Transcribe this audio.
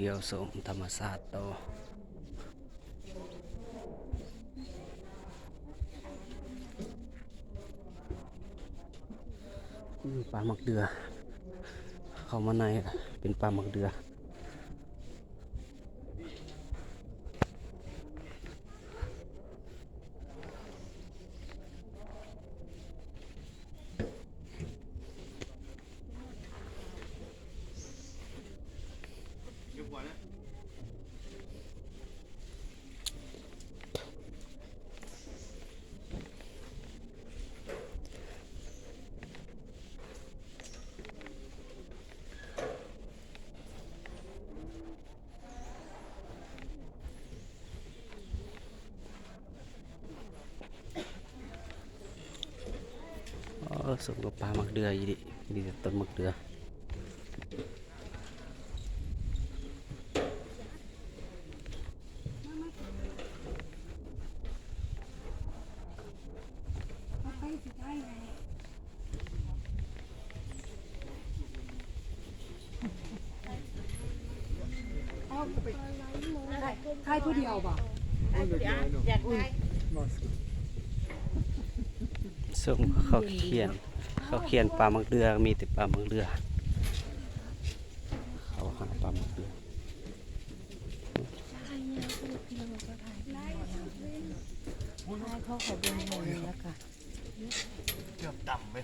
ที่ยวชมธรรมชาติต่อปลาหมักเดือเข้ามาในเป็นปลาหมักเดือสมกับปลาหมักเดืออีดิมีแต่ต้นหมักเดือใครผู้เดียวบ่อยากได้สมเขาเขียนปลาหมักเดือมีแต่ปลาหมักเดือเขาหาปลาหมักเดือเขาขอเดินหน่อยแล้วค่ะ เกือบต่ำไป